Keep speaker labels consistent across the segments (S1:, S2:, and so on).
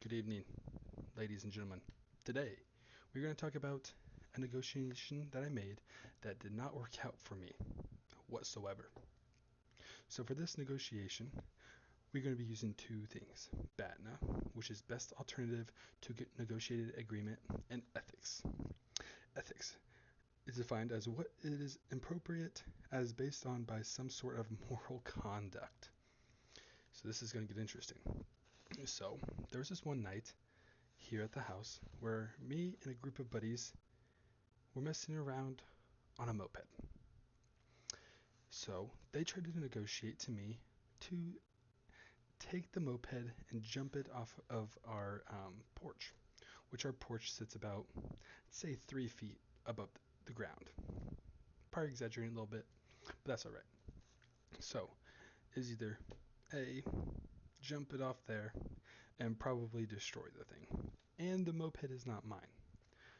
S1: Good evening, ladies and gentlemen. Today, we're going to talk about a negotiation that I made that did not work out for me whatsoever. So, for this negotiation, we're going to be using two things: BATNA, which is Best Alternative to Get Negotiated Agreement, and ethics. Ethics is defined as what it is appropriate as based on by some sort of moral conduct. So, this is going to get interesting. So, there was this one night here at the house where me and a group of buddies were messing around on a moped. So they tried to negotiate to me to take the moped and jump it off of our porch, which our porch sits about, say, 3 feet above the ground. Probably exaggerating a little bit, but that's all right. So is either A, jump it off there and probably destroy the thing. And the moped is not mine.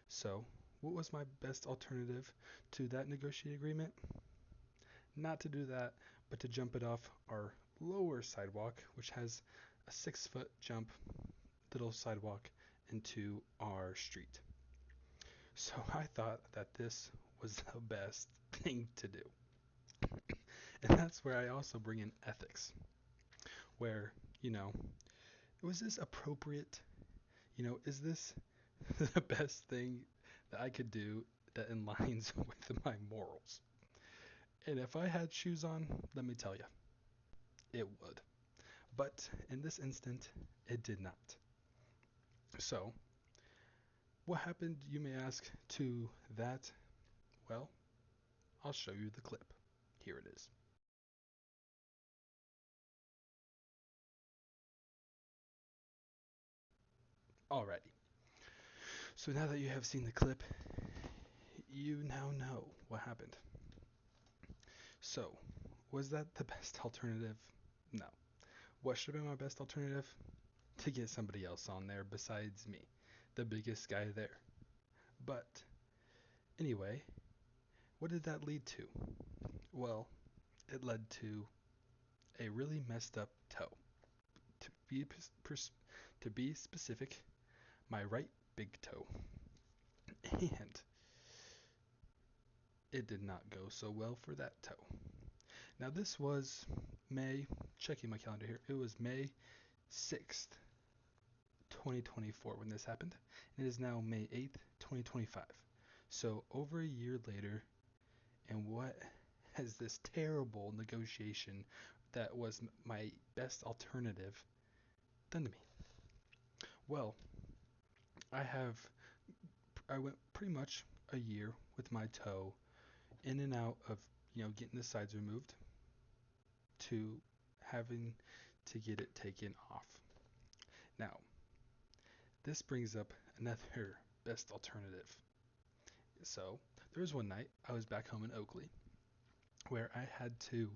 S1: So, what was my best alternative to that negotiated agreement? Not to do that, but to jump it off our lower sidewalk, which has a 6 foot jump, little sidewalk into our street. So I thought that this was the best thing to do. And that's where I also bring in ethics, where, was this appropriate? Is this the best thing that I could do that aligns with my morals? And if I had shoes on, let me tell you, it would. But in this instant, it did not. So, what happened, you may ask, to that? Well, I'll show you the clip. Here it is. Alrighty. So now that you have seen the clip, you now know what happened. So, was that the best alternative? No. What should have been my best alternative? To get somebody else on there besides me, the biggest guy there. But anyway, what did that lead to? Well, it led to a really messed up toe. To be to be specific, my right big toe. And it did not go so well for that toe. Now this was May, checking my calendar here. It was May 6th, 2024 when this happened. It is now May 8th, 2025. So over a year later, and what has this terrible negotiation that was my best alternative done to me? Well, I went pretty much a year with my toe in and out of, getting the sides removed to having to get it taken off. Now, this brings up another best alternative. So, there was one night I was back home in Oakley where I had to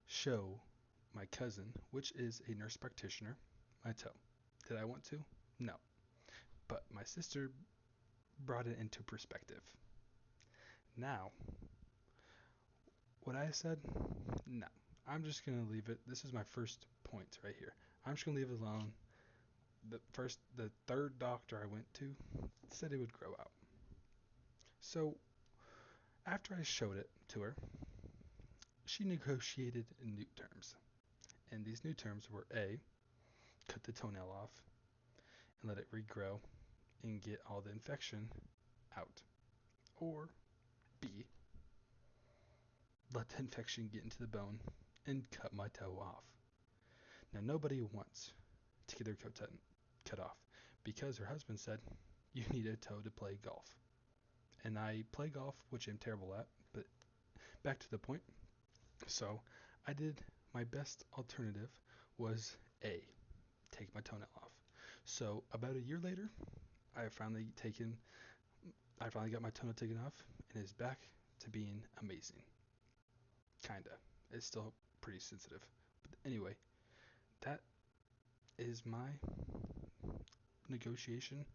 S1: show my cousin, which is a nurse practitioner, my toe. Did I want to? No. But my sister brought it into perspective. Now, what I said? No. I'm just going to leave it. This is my first point right here. I'm just going to leave it alone. The third doctor I went to said it would grow out. So, after I showed it to her, she negotiated in new terms. And these new terms were A, cut the toenail off and let it regrow and get all the infection out. Or B, let the infection get into the bone and cut my toe off. Now, nobody wants to get their toe cut off because her husband said, you need a toe to play golf. And I play golf, which I'm terrible at, but back to the point. So I did my best alternative was A, take my toenail off. So about a year later, I finally got my toenail taken off and it's back to being amazing. Kinda. It's still pretty sensitive. But anyway, that is my negotiation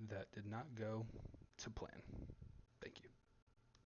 S1: that did not go to plan. Thank you.